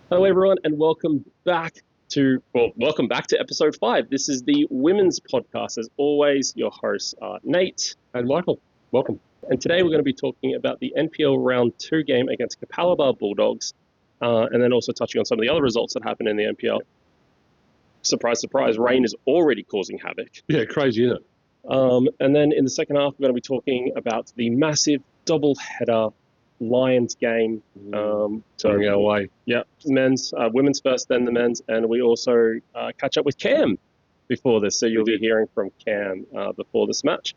Hello, everyone, and welcome back to episode 5. This is the women's podcast. As always, your hosts are Nate And Michael, welcome. and today we're going to be talking about the NPL Round 2 game against Capalaba Bulldogs, and then also touching on some of the other results that happened in the NPL. Surprise, surprise, rain is already causing havoc. Yeah, crazy, isn't it? And then in the second half, we're going to be talking about the massive double-header Lions game. Turning our way. Yeah, women's first, then the men's, and we also catch up with Cam before this, so you'll be hearing from Cam before this match.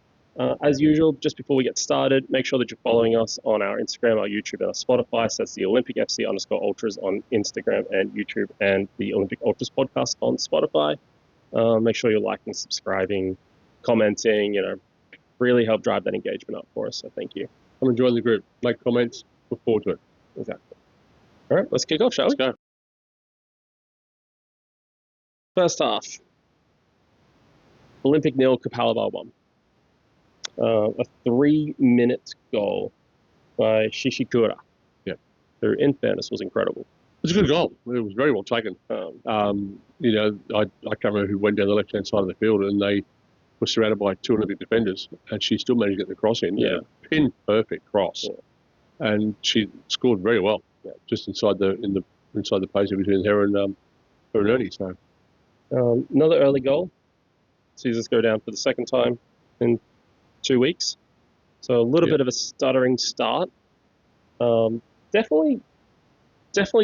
As usual, just before we get started, make sure that you're following us on our Instagram, our YouTube, and our Spotify. So that's the Olympic FC _Ultras on Instagram and YouTube, and the Olympic Ultras podcast on Spotify. Make sure you're liking, subscribing, commenting, really help drive that engagement up for us. So thank you. Come and join the group. Make comments. Look forward to it. Exactly. All right, let's kick off, shall we? Let's go. First half. Olympic nil, Capalaba 1. A 3-minute goal by Shishikura. Yeah. Who, in fairness, was incredible. It was a good goal. It was very well taken. I can't remember who went down the left-hand side of the field, and they were surrounded by 2 Olympic defenders, and she still managed to get the cross in. Yeah. Pin perfect cross. Yeah. And she scored very well. Yeah. Just inside the pace between her and Ernie. So another early goal sees us go down for the second time in 2 weeks. So a little bit of a stuttering start. Definitely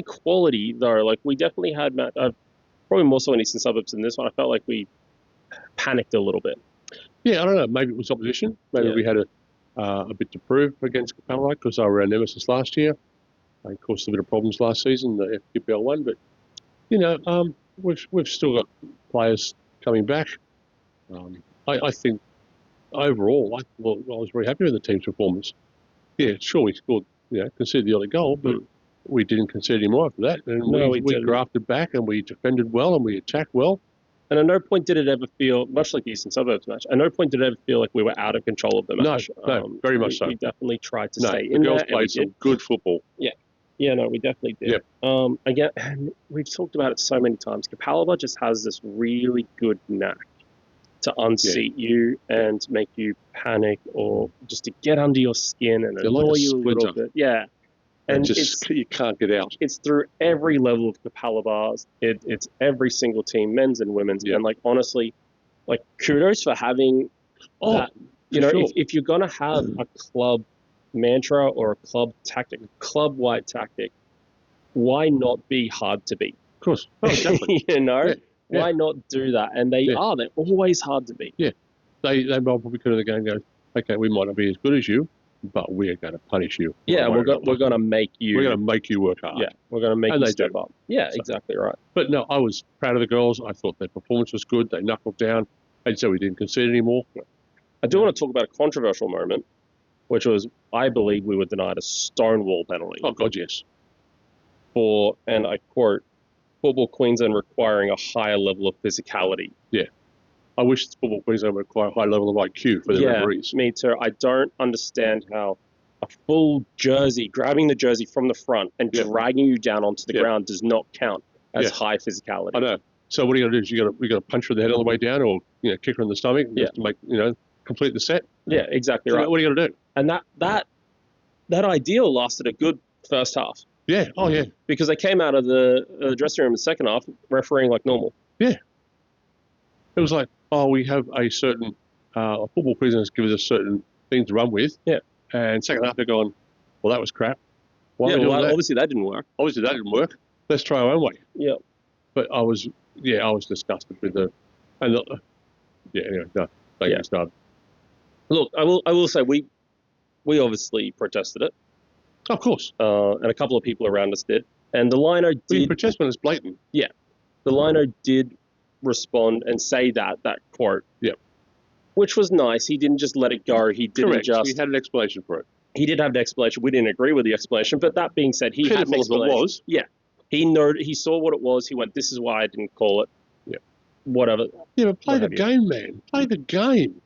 quality though. Like we definitely had probably more so in Eastern Suburbs than this one. I felt like we panicked a little bit. Yeah, I don't know. Maybe it was opposition. Maybe we had a bit to prove against Capalaba because they were our nemesis last year. They caused a bit of problems last season, the FPL one. But we've still got players coming back. I think overall, I was very happy with the team's performance. Yeah, sure, we scored, conceded the other goal, but we didn't concede any more after that. And we grafted back and we defended well and we attacked well. And at no point did it ever feel, much like the Eastern Suburbs match, at no point did it ever feel like we were out of control of the match. No, very much so. We definitely tried to stay in there. The girls played some good football. Yeah, no, we definitely did. Yep. Again, we've talked about it so many times. Capalaba just has this really good knack to unseat you and make you panic, or just to get under your skin and annoy you a little bit. Yeah. And you can't get out. It's through every level of Capalabas. It's every single team, men's and women's. Yep. And honestly, kudos for having that. Sure. If you're gonna have a club mantra or a club tactic, club-wide tactic, why not be hard to beat? Of course. Oh, definitely. Why not do that? And they're always hard to beat. Yeah. They probably could have the game go, okay, we might not be as good as you, but we are going to punish you. Yeah, we're going to make you. We're going to make you work hard. Yeah, we're going to make you step up. Yeah, so, exactly right. But no, I was proud of the girls. I thought their performance was good. They knuckled down. And so we didn't concede anymore. I do want to talk about a controversial moment, which was, I believe we were denied a stonewall penalty. Oh, God, yes. For, and I quote, Football Queensland requiring a higher level of physicality. Yeah. I wish Football Queensland would require a high level of IQ for the referees. Me too. I don't understand how a full jersey, grabbing the jersey from the front and dragging you down onto the ground does not count as high physicality. I know. So what are you going to do? We got to punch her in the head on the way down, or kick her in the stomach, just to make complete the set. Yeah, exactly right. What are you going to do? And that ideal lasted a good first half. Yeah. Oh yeah. Because they came out of the dressing room in the second half refereeing like normal. Yeah. It was like, we have a certain Football Queensland has given us certain things to run with. Yeah. And second half they're going, well, that was crap. Obviously that didn't work. Let's try our own way. Yeah. But I was disgusted with anyway, started. Look, I will say we obviously protested it. Of course. And a couple of people around us did. And the lino did. We protest when it's blatant. Yeah. The lino did respond and say that quote. Yeah. Which was nice. He didn't just let it go. He didn't just. He had an explanation for it. He did have an explanation. We didn't agree with the explanation. But that being said, he had an explanation. It was. Yeah. He saw what it was. He went, this is why I didn't call it. Yeah. Whatever. Yeah, but play the game, man. Play the game.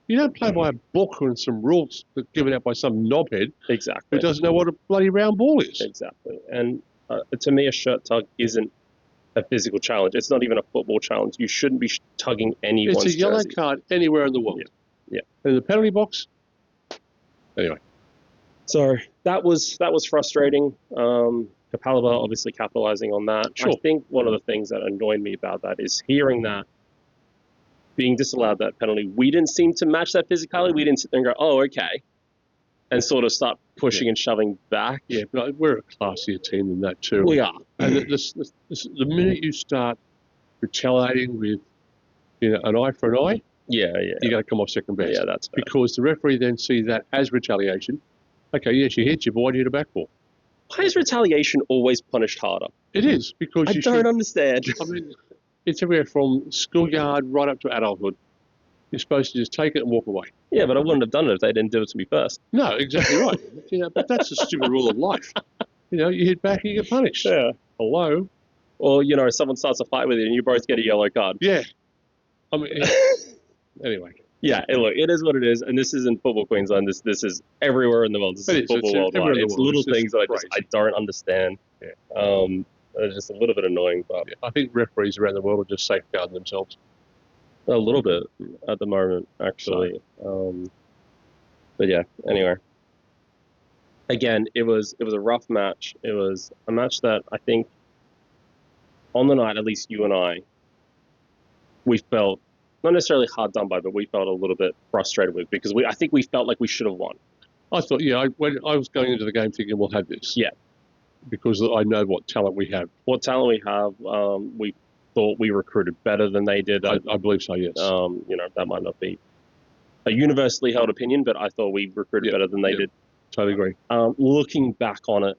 You don't play by a book and some rules given out by some knobhead exactly who doesn't know what a bloody round ball is. Exactly. And to me, a shirt tug isn't a physical challenge. It's not even a football challenge. You shouldn't be tugging anyone's It's a yellow jersey. card anywhere in the world. Yeah. And in the penalty box, anyway. So that was frustrating. Kapalova obviously capitalizing on that. Sure. I think one of the things that annoyed me about that is hearing that being disallowed that penalty. We didn't seem to match that physicality. We didn't sit there and go, oh, okay, and sort of start pushing and shoving back. Yeah, but we're a classier team than that too. We are. And the minute you start retaliating with an eye for an eye, Yeah. you got to come off second best. Yeah, that's fair. Because the referee then sees that as retaliation. Okay, yes, you hit you, but why do you hit a back ball? Why is retaliation always punished harder? It is, because I you don't should. understand. I mean, it's everywhere from schoolyard right up to adulthood. You're supposed to just take it and walk away. Yeah, but I wouldn't have done it if they didn't do it to me first. No, exactly right. But that's the stupid rule of life. You hit back, you get punished. Yeah. Hello? Or, someone starts a fight with you and you both get a yellow card. Yeah. I mean, anyway. Yeah, look, it is what it is, and this isn't football Queensland. This is everywhere in the world. This is football worldwide. It's little things that I don't understand. Yeah. It's just a little bit annoying, but I think referees around the world are just safeguarding themselves. a little bit at the moment, actually. But yeah, anyway. Again, it was a rough match. It was a match that I think on the night, at least you and I, we felt not necessarily hard done by, but we felt a little bit frustrated with because I think we felt like we should have won. I thought, when I was going into the game thinking we'll have this. Yeah. Because I know what talent we have. What talent we have, we thought we recruited better than they did. I believe so, yes. That might not be a universally held opinion, but I thought we recruited better than they did. Totally agree. Looking back on it,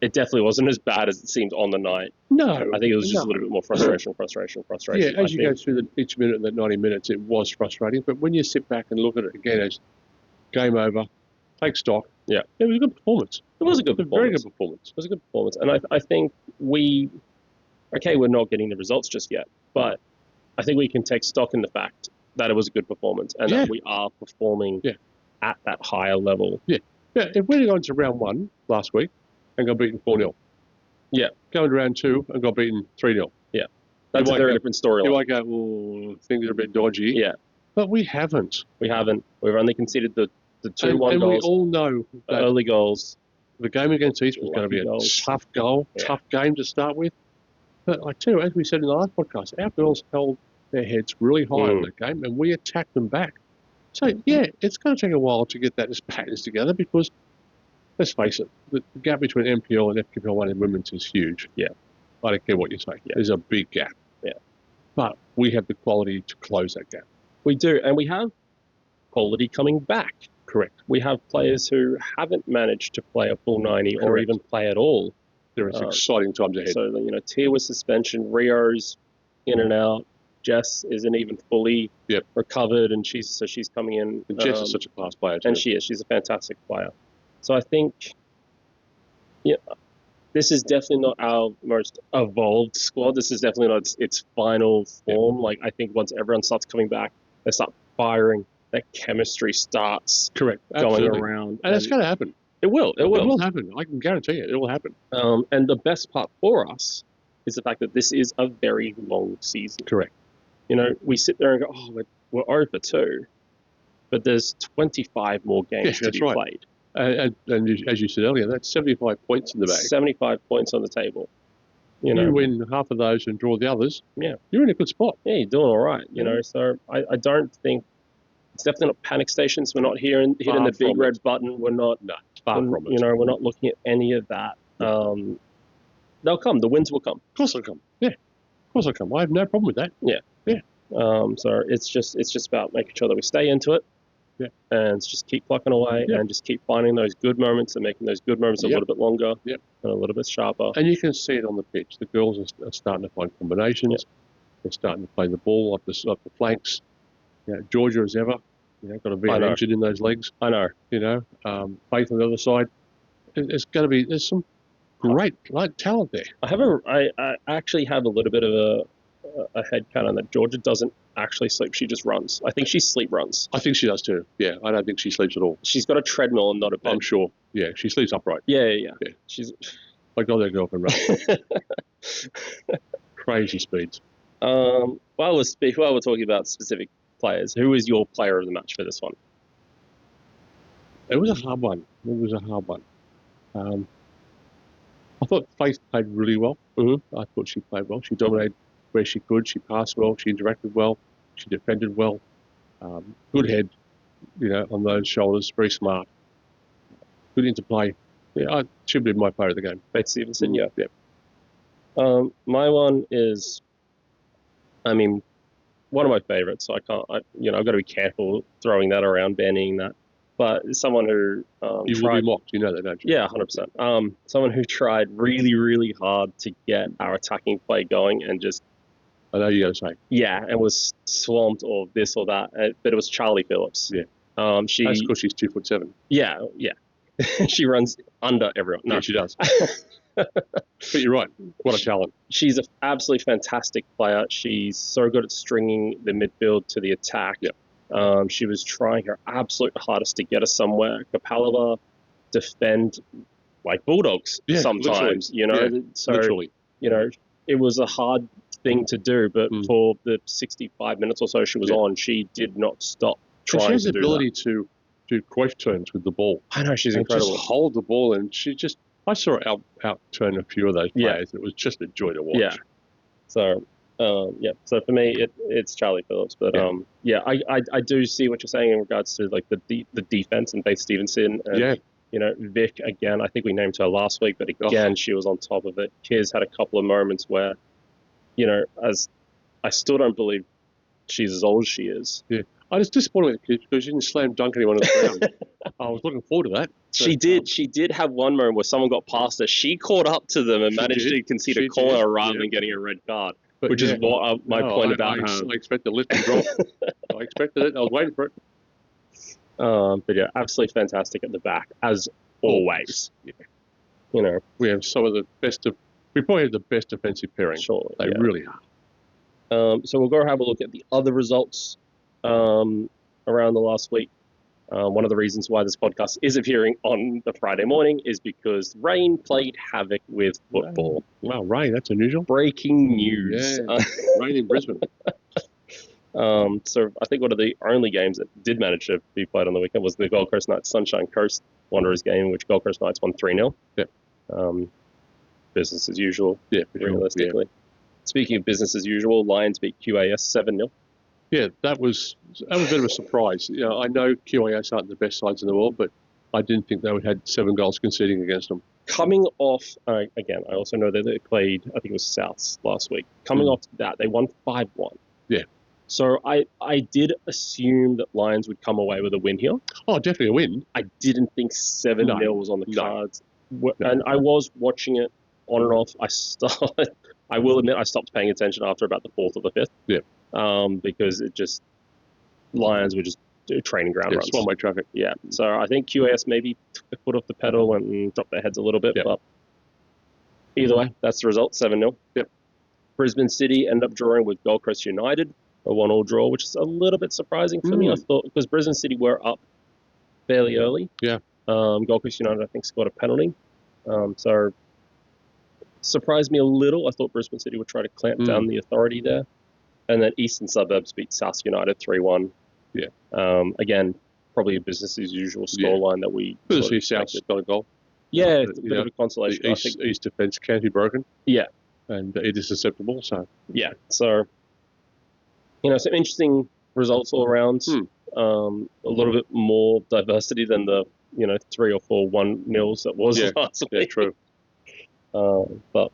it definitely wasn't as bad as it seemed on the night. No. I think it was just a little bit more frustration. Yeah, as you go through each minute of that 90 minutes, it was frustrating. But when you sit back and look at it again as game over, take stock, it was a good performance. It was a good performance. Very good performance. It was a good performance. And I think we're not getting the results just yet, but I think we can take stock in the fact that it was a good performance and that we are performing at that higher level. Yeah. If we'd gone to round 1 last week and got beaten 4-0. Yeah. Going to round 2 and got beaten 3-0. Yeah. That's a very different storyline. You might go, well, things are a bit dodgy. Yeah. But we haven't. We haven't. We've only conceded the 2-1 goals. And we all know that early goals. The game against East was going to be a tough goal, tough game to start with. But I tell you, as we said in the last podcast, our girls held their heads really high in that game and we attacked them back. So, it's going to take a while to get that as patterns together because, let's face it, the gap between NPL and FKPL1 in women's is huge. Yeah. I don't care what you say. Yeah. There's a big gap. Yeah. But we have the quality to close that gap. We do. And we have quality coming back. Correct. We have players who haven't managed to play a full 90 or even play at all. There is exciting times ahead. So, Tia with suspension, Rio's in and out. Jess isn't even fully recovered, and she's coming in. And Jess is such a class player too. And she is. She's a fantastic player. So I think, this is definitely not our most evolved squad. This is definitely not its final form. Like, I think once everyone starts coming back, they start firing, that chemistry starts going around. And it's going to happen. It will. It will. It will happen. I can guarantee it. It will happen. And the best part for us is the fact that this is a very long season. Correct. We sit there and go, oh, we're over 2. But there's 25 more games to be played. And as you said earlier, that's 75 points in the bag. 75 points on the table. You win half of those and draw the others. Yeah. You're in a good spot. Yeah, you're doing all right. So I don't think it's definitely not panic stations. We're not hitting the big red button. We're not. No, far from it. We're not looking at any of that. They'll come. The wins will come. Of course they'll come. Yeah. Of course they'll come. I have no problem with that. Yeah. Yeah. So it's just about making sure that we stay into it. Yeah. And just keep plucking away and just keep finding those good moments and making those good moments a little bit longer and a little bit sharper. And you can see it on the pitch. The girls are starting to find combinations. Yeah. They're starting to play the ball up the flanks. Georgia, as ever, got a big engine in those legs. I know. Faith on the other side. There's some great talent there. I actually have a little bit of a head canon that Georgia doesn't actually sleep. She just runs. I think she sleep runs. I think she does too. Yeah, I don't think she sleeps at all. She's got a treadmill and not a bed. I'm sure. Yeah, she sleeps upright. Yeah. She's. Like on their girlfriend run. Crazy speeds. While we're talking about specific players, who is your player of the match for this one? It was a hard one. I thought Faith played really well. Mm-hmm. I thought she played well. She dominated where she could. She passed well. She interacted well. She defended well. Good head, on those shoulders. Very smart. Good interplay. Yeah, she'd be my player of the game. Faith Stevenson, yeah. Yeah. My one is, one of my favorites. So I've got to be careful throwing that around, banning that. But someone who you will be mocked, you know that, don't you? Yeah, 100%. Someone who tried really, really hard to get our attacking play going and just I know you're going to say. Yeah, and was swamped or this or that, but it was Charlie Phillips. Yeah. That's because she's 2'7". Yeah. She runs under everyone. No, yeah, she does. But you're right. What a talent. She's an absolutely fantastic player. She's so good at stringing the midfield to the attack. Yeah. She was trying her absolute hardest to get us somewhere. Kapalova defend like bulldogs sometimes, literally. So, literally. It was a hard thing to do, but for the 65 minutes or so she was on, she did not stop trying she has to the ability to do Cruyff turns with the ball. I know, she's and incredible. Just hold the ball, and I saw her out turn a few of those players. It was just a joy to watch. Yeah. So, So for me, it's Charlie Phillips. But I do see what you're saying in regards to like the defense and Faith Stevenson. And, Vic again. I think we named her last week, but again she was on top of it. Kiz had a couple of moments where, as I still don't believe she's as old as she is. Yeah. I was disappointed with Kiz because she didn't slam dunk anyone on the ground. I was looking forward to that. She did. She did have one moment where someone got past her. She caught up to them and managed to concede a corner rather than getting a red card. Which is what my point about her. I expected a lift and drop. I expected it. I was waiting for it. But yeah, absolutely fantastic at the back, as always. Yeah. We have some of the best we probably have the best defensive pairing. Sure. They really are. So we'll go have a look at the other results around the last week. One of the reasons why this podcast is appearing on the Friday morning is because rain played havoc with football. Wow, rain, that's unusual. Breaking news. Yeah, rain in Brisbane. So I think one of the only games that did manage to be played on the weekend was the Gold Coast Knights Sunshine Coast Wanderers game, in which Gold Coast Knights won 3-0. Yeah. Business as usual, Sure, realistically. Speaking of business as usual, Lions beat QAS 7-0. Yeah, that was a bit of a surprise. I know QAS aren't the best sides in the world, but I didn't think they would had 7 goals conceding against them. Coming off, again, I also know that they played, I think it was Souths last week. Coming off that, they won 5-1. Yeah. So I did assume that Lions would come away with a win here. Oh, definitely a win. I didn't think 7-0 was on the cards. No. And I was watching it on and off. I will admit I stopped paying attention after about the 4th or the 5th. Yeah. Because Lions were just training ground runs. It's one-way traffic. Yeah. So I think QAS maybe took the foot off the pedal and dropped their heads a little bit. Yep. But either way, that's the result, 7-0. Yep. Brisbane City ended up drawing with Gold Coast United, a 1-1 draw, which is a little bit surprising for me. I thought, because Brisbane City were up fairly early. Yeah. Gold Coast United, I think, scored a penalty. So surprised me a little. I thought Brisbane City would try to clamp down the authority there. And then Eastern Suburbs beat South United 3-1. Yeah. Again, probably a business as usual scoreline that we. South's got a goal. Yeah, it's a bit of a consolation. The East defence can't be broken. Yeah. And it is susceptible, so. Yeah, so, some interesting results all around. A little bit more diversity than the, 3 or 4 1-0s that was last week. Yeah, true. But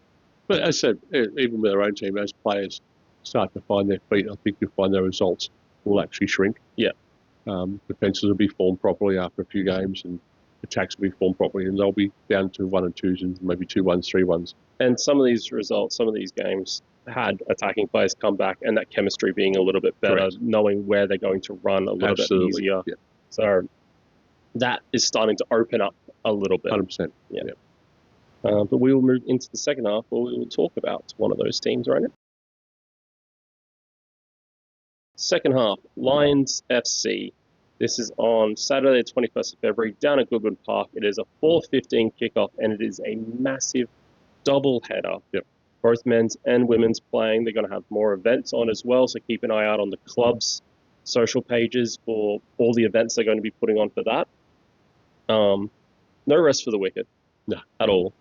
as I said, even with our own team, as players start to find their feet, I think you'll find their results will actually shrink. Yeah. Defences will be formed properly after a few games, and attacks will be formed properly, and they'll be down to 1 and 2s and maybe 2-1s, 3-1s. And some of these results, some of these games had attacking players come back, and that chemistry being a little bit better, Correct. Knowing where they're going to run a little bit easier. Yeah. So that is starting to open up a little bit. 100%. Yeah. But we will move into the second half where we will talk about one of those teams right now. Second half, Lions FC. This is on Saturday, the 21st of February, down at Goodwood Park. It is a 4:15 kickoff, and it is a massive double header. Yep. Both men's and women's playing. They're going to have more events on as well, so keep an eye out on the club's social pages for all the events they're going to be putting on for that. No rest for the wicked. No. At all.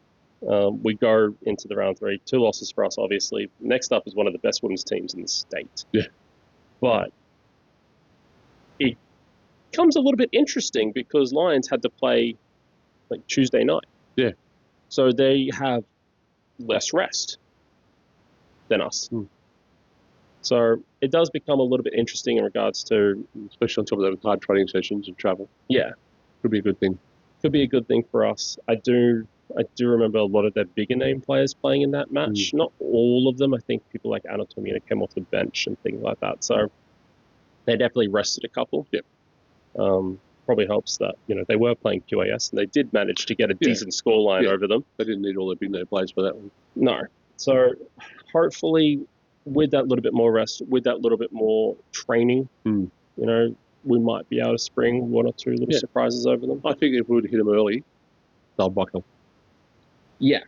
We go into the round 3. 2 losses for us, obviously. Next up is one of the best women's teams in the state. Yeah. But it becomes a little bit interesting because Lions had to play like Tuesday night. Yeah. So they have less rest than us. So it does become a little bit interesting in regards to, especially on top of those hard training sessions and travel. Yeah. Could be a good thing. Could be a good thing for us. I do remember a lot of their bigger name players playing in that match. Not all of them. I think people like Anna Tomina came off the bench and things like that. So they definitely rested a couple. Yep. Probably helps that, they were playing QAS and they did manage to get a decent scoreline over them. They didn't need all their big name players for that one. No. So hopefully with that little bit more rest, with that little bit more training, we might be able to spring 1 or 2 little surprises over them. I think if we would hit them early, they'll buckle. Yeah.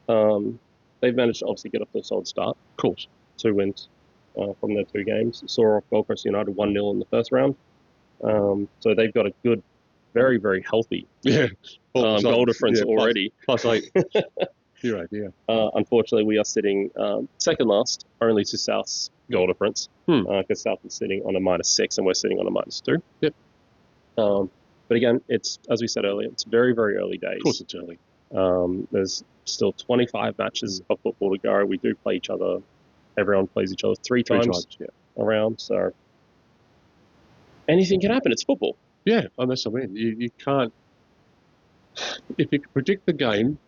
They've managed to obviously get off to a solid start. Of course. 2 wins from their 2 games. Saw off Gold Coast United 1-0 in the first round. So they've got a good, very, very healthy goal difference already. Plus 8. You're right, yeah. Unfortunately, we are sitting second last, only to South's goal difference, because South is sitting on a -6 and we're sitting on a -2. Yep. But again, it's, as we said earlier, it's very, very early days. Of course it's early. There's still 25 matches of football to go. We do play each other. Everyone plays each other 3 times around. So anything can happen. It's football. Yeah, and that's what I mean. You can't... If you can predict the game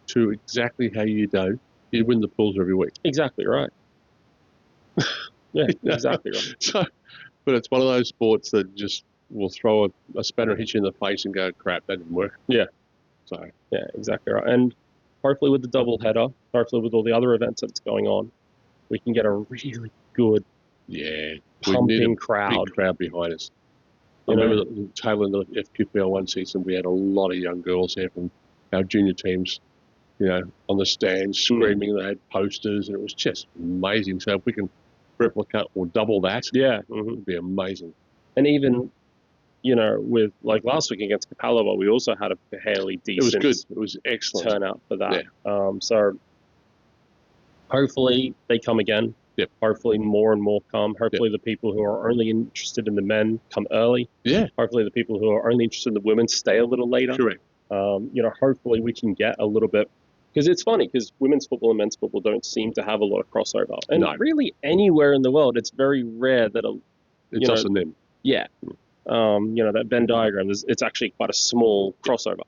to exactly how you do, you win the pools every week. Exactly right. Yeah, exactly right. So, but it's one of those sports that just will throw a spanner, hit you in the face and go, crap, that didn't work. Yeah. So, yeah, exactly right. And hopefully with the double header, hopefully with all the other events that's going on, we can get a really good pumping crowd. Big crowd behind us. I remember the tail end of the FQPL 1 season, we had a lot of young girls there from our junior teams, on the stands screaming. They had posters, and it was just amazing. So if we can replicate or double that, it would be amazing. And even, with like last week against Kapalova, we also had a fairly decent. It was good. It was excellent turnout for that. Yeah. So hopefully they come again. Yep. Hopefully more and more come. Hopefully the people who are only interested in the men come early. Yeah. Hopefully the people who are only interested in the women stay a little later. Correct. Hopefully we can get a little bit, because it's funny because women's football and men's football don't seem to have a lot of crossover. And really anywhere in the world, it's very rare that it's us and them. Yeah. That Venn diagram, it's actually quite a small crossover.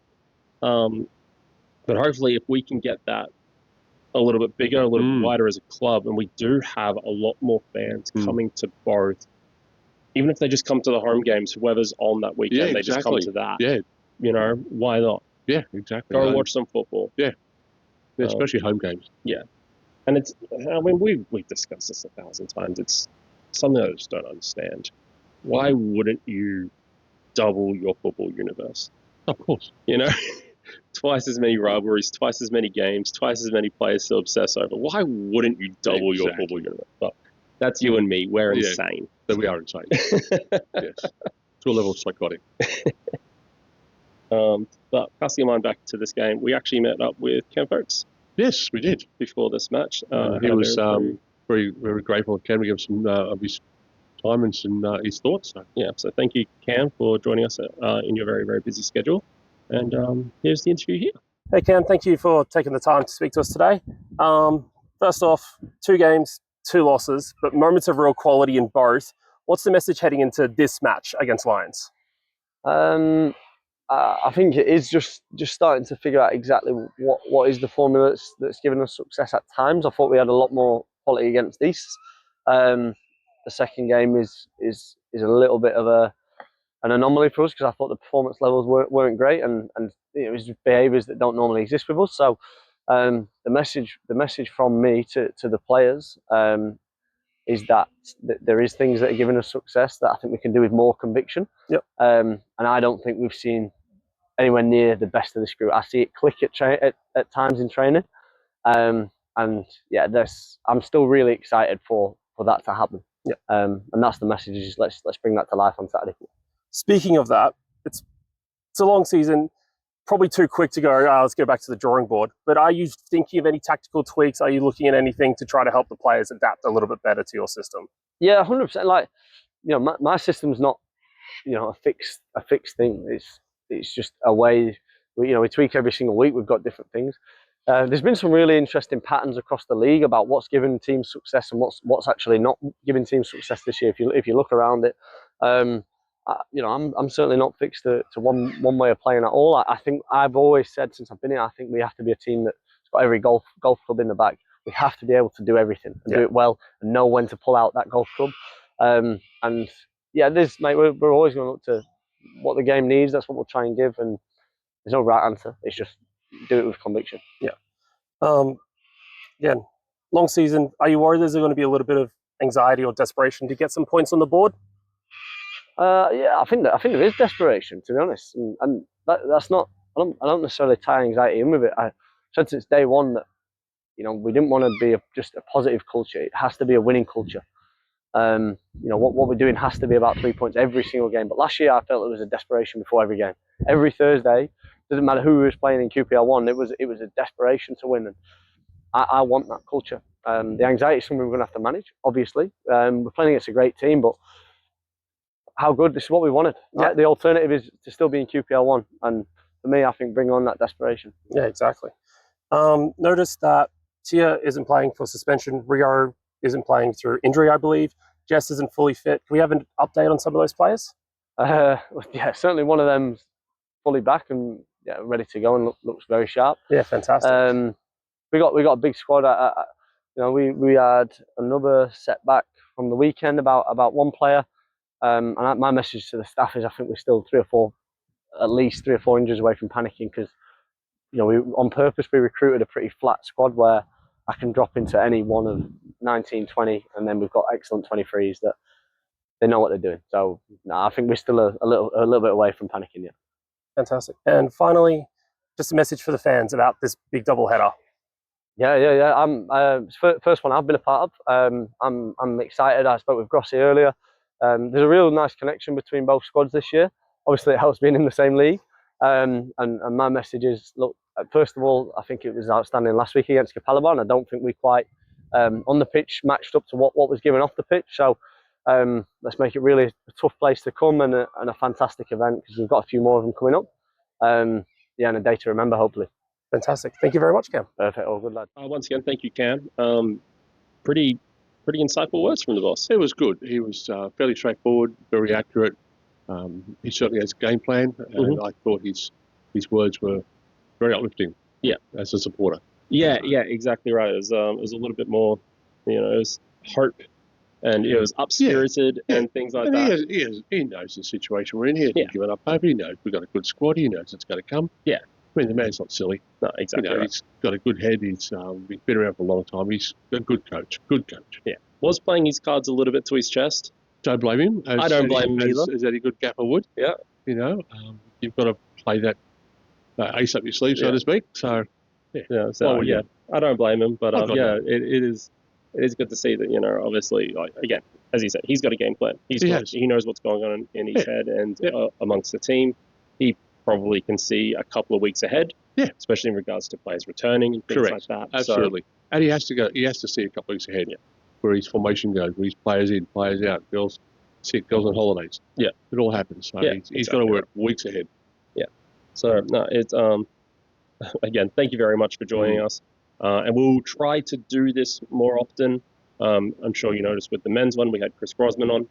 But hopefully if we can get that a little bit bigger, a little bit wider as a club, and we do have a lot more fans coming to both, even if they just come to the home games, whoever's on that weekend, they just come to that. Yeah. Why not? Yeah, exactly. Go watch some football. Yeah. Especially home games. Yeah. And we've discussed this 1,000 times. It's something I just don't understand. Why wouldn't you double your football universe? Of course. Twice as many rivalries, twice as many games, twice as many players to obsess over. Why wouldn't you double your football universe? But that's you and me. We're insane. We are insane. Yes. To a level of psychotic. But passing your mind back to this game, we actually met up with Cam Folks. Yes, we did. Before this match. He was very, very grateful. Cam to give some of his time and some his thoughts. So thank you, Cam, for joining us in your very, very busy schedule. And here's the interview here. Hey, Cam, thank you for taking the time to speak to us today. First off, 2 games, 2 losses, but moments of real quality in both. What's the message heading into this match against Lions? I think it is just starting to figure out exactly what is the formula that's given us success at times. I thought we had a lot more quality against East. The second game is a little bit of an anomaly for us because I thought the performance levels weren't great, and it was behaviours that don't normally exist with us. So the message from me to the players is that there is things that are giving us success that I think we can do with more conviction. Yep. And I don't think we've seen anywhere near the best of this group. I see it click at times in training, and yeah, I'm still really excited for that to happen. Yeah. And that's the message. Is let's bring that to life on Saturday. Speaking of that, it's a long season. Probably too quick to go, let's go back to the drawing board. But are you thinking of any tactical tweaks? Are you looking at anything to try to help the players adapt a little bit better to your system? Yeah, 100%. Like, my system's not, a fixed thing. It's just a way. We tweak every single week. We've got different things. There's been some really interesting patterns across the league about what's given teams success and what's actually not giving teams success this year. If you look around it, I'm certainly not fixed to one way of playing at all. I think I've always said since I've been here, I think we have to be a team that's got every golf club in the bag. We have to be able to do everything and do it well and know when to pull out that golf club. And yeah, we're always going to look to what the game needs. That's what we'll try and give. And there's no right answer. It's just do it with conviction. Yeah. Again, long season. Are you worried there's going to be a little bit of anxiety or desperation to get some points on the board? Yeah, I think there is desperation, to be honest, and that's not. I don't necessarily tie anxiety in with it. I said since day one that we didn't want to be just a positive culture. It has to be a winning culture. What we're doing has to be about 3 points every single game. But last year I felt it was a desperation before every game. Every Thursday, doesn't matter who was playing in QPR1, it was a desperation to win. And I want that culture. The anxiety is something we're going to have to manage. Obviously, we're playing against a great team, but how good? This is what we wanted. Right? The alternative is to still be in QPR1, and for me, I think bring on that desperation. Yeah, exactly. Notice that Tia isn't playing for suspension. Rio isn't playing through injury, I believe. Jess isn't fully fit. Can we have an update on some of those players? Yeah, certainly one of them's fully back and ready to go and looks very sharp. Yeah, fantastic. We got a big squad. We had another setback from the weekend about one player. And my message to the staff is I think we're still at least three or four injuries away from panicking because, we on purpose we recruited a pretty flat squad where I can drop into any one of 19, 20, and then we've got excellent 23s that they know what they're doing. So I think we're still a little bit away from panicking yet. Fantastic. And finally, just a message for the fans about this big doubleheader. Yeah. I'm first one I've been a part of. I'm excited. I spoke with Grossi earlier. There's a real nice connection between both squads this year. Obviously, it helps being in the same league. And my message is, look, first of all, I think it was outstanding last week against Capalaba. I don't think we quite, on the pitch, matched up to what was given off the pitch. So let's make it really a tough place to come and a fantastic event because we've got a few more of them coming up. And a day to remember, hopefully. Fantastic. Thank you very much, Cam. Perfect. All good, lad. Once again, thank you, Cam. Pretty insightful words from the boss. It was good. He was fairly straightforward, very accurate. He certainly has a game plan, and I thought his words were very uplifting. Yeah, as a supporter. Yeah, exactly right. It was a little bit more, it was hope, and it was up-spirited and things like that. He knows the situation we're in. He hasn't given up hope. He knows we've got a good squad. He knows it's going to come. Yeah. I mean, the man's not silly. No, exactly right. He's got a good head. He's been around for a long time. He's a good coach. Yeah. Was playing his cards a little bit to his chest. Don't blame him. I don't blame him either. As any good gaffer would. Yeah. You've got to play that ace up your sleeve, so to speak. So, I don't blame him. But it is good to see that, obviously, like, again, as he said, he's got a game plan. He knows what's going on in his head and amongst the team. He probably can see a couple of weeks ahead, especially in regards to players returning and things like that. Absolutely. And he has to see a couple of weeks ahead where his formation goes, where his players in, players out, girls sick, girls on holidays. Yeah. It all happens. So he's got to work weeks ahead. Yeah. So, no, it's, again, thank you very much for joining us. And we'll try to do this more often. I'm sure you noticed with the men's one, we had Chris Brosman on.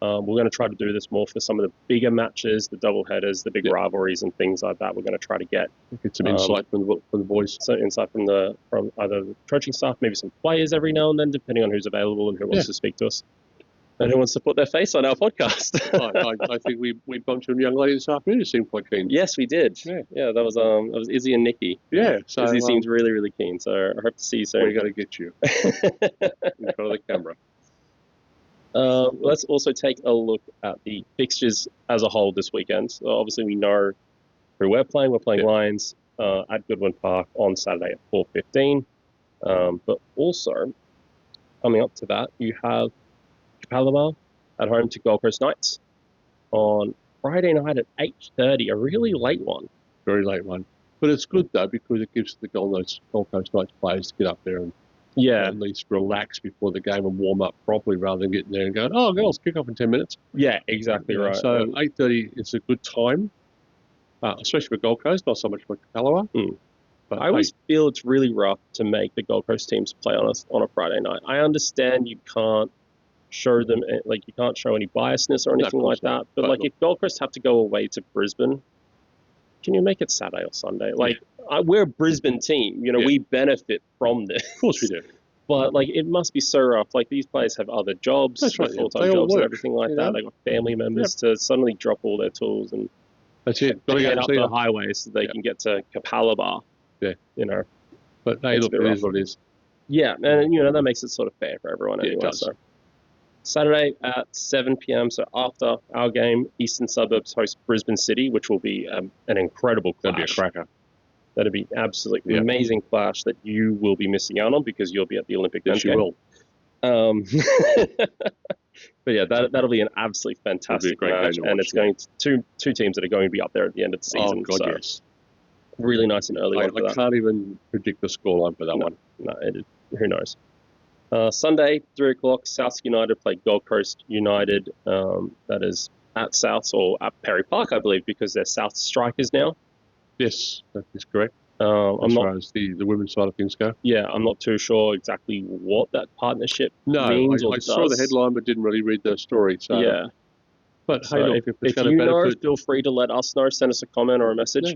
We're going to try to do this more for some of the bigger matches, the double headers, the big rivalries and things like that. We're going to try to get some insight from the boys. So insight from either the coaching staff, maybe some players every now and then, depending on who's available and who wants to speak to us. And who wants to put their face on our podcast. I think we bumped into a young lady this afternoon who seemed quite keen. Yes, we did. Yeah, that was Izzy and Nikki. Yeah. So Izzy seems really, really keen. So I hope to see you soon. We got to get you in front of the camera. Let's also take a look at the fixtures as a whole this weekend. So obviously, we know who we're playing. We're playing Yeah. Lions at Goodwin Park on Saturday at 4:15. But also, coming up to that, you have Capalaba at home to Gold Coast Knights on Friday night at 8:30, a really late one. Very late one. But it's good, though, because it gives the Gold Coast Knights players to get up there and Yeah, at least relax before the game and warm up properly rather than getting there and going, oh, girls, kick off in 10 minutes. yeah, exactly right. So 8:30 is a good time, especially for Gold Coast, not so much for Callaway. But I always feel it's really rough to make the Gold Coast teams play on a Friday night. I understand you can't show them, like, you can't show any biasness or anything like that. But like, if Gold Coast have to go away to Brisbane, can you make it Saturday or Sunday? Like, we're a Brisbane team. You know, we benefit from this. Of course we do. But like, it must be so rough. Like, these players have other jobs, That's right, full-time they all jobs, and work, everything like you that. know? They got family members to suddenly drop all their tools and That's it. Got to head go up see the them. highway so they can get to Capalaba. Yeah. You know. But hey, It's a look, bit it rough. is what it is. Yeah, and you know, that makes it sort of fair for everyone Yeah, it anyway. does. So Saturday at 7 p.m. So after our game, Eastern Suburbs host Brisbane City, which will be an incredible clash. That'd be a cracker. That'd be absolutely Yeah. amazing clash that you will be missing out on because you'll be at the Olympic Yes, men's you game. will. But yeah, that'll be an absolutely fantastic great game match, to and watch, it's going to two teams that are going to be up there at the end of the season. Oh, God, so yes. really nice and early one for I that. can't even predict the scoreline for that one. No, who knows? Sunday, 3 o'clock, South United play Gold Coast United. That is at Souths or at Perry Park, I believe, because they're South Strikers now. Yes, that is correct. I'm As not. far as the women's side of things go. Yeah, I'm not too sure exactly what that partnership No, means or I does. saw the headline but didn't really read the story. So. Yeah. But So hey, look, if it's if going to you know, benefit, feel free to let us know. Send us a comment or a message. Yeah.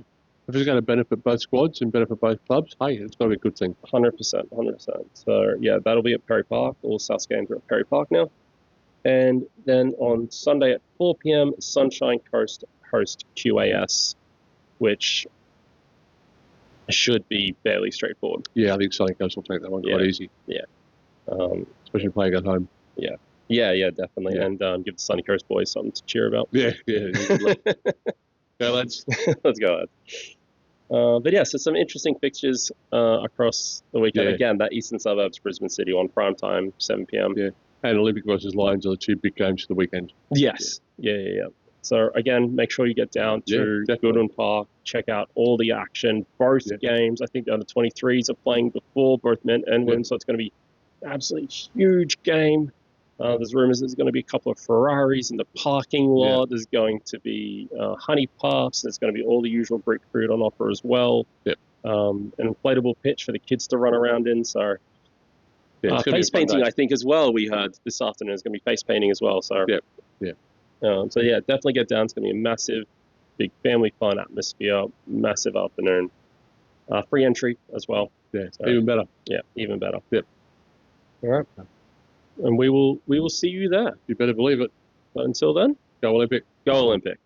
if it's going to benefit both squads and benefit both clubs, hey, it's got to be a good thing. 100%. So yeah, that'll be at Perry Park. All South games are at Perry Park now. And then on Sunday at 4 p.m., Sunshine Coast host QAS, which should be fairly straightforward. Yeah, I think Sunny Coast will take that one quite easy. Yeah. Especially playing at home. Yeah, definitely. Yeah. And give the Sunny Coast boys something to cheer about. Yeah. Good luck. Go, lads. Let's go ahead. But yeah, so some interesting fixtures across the weekend. Yeah. Again, that Eastern Suburbs, Brisbane City on prime time, 7 p.m. Yeah. And Olympic versus Lions are the two big games for the weekend. Yes. Yeah. So again, make sure you get down to Goodwin Park, check out all the action, both games. I think the under 23s are playing before, both men and women, so it's going to be an absolutely huge game. There's rumors there's going to be a couple of Ferraris in the parking lot. There's going to be honey puffs. There's going to be all the usual Greek food on offer as well. Yep. An inflatable pitch for the kids to run around in. So face painting, I think, as well. We heard this afternoon is going to be face painting as well. So so yeah, definitely get down. It's going to be a massive, big family fun atmosphere. Massive afternoon. Free entry as well. Yeah, so, even better. Yeah, even better. Yep. All right. And we will see you there. You better believe it. But until then, Go Olympic. Go Olympic.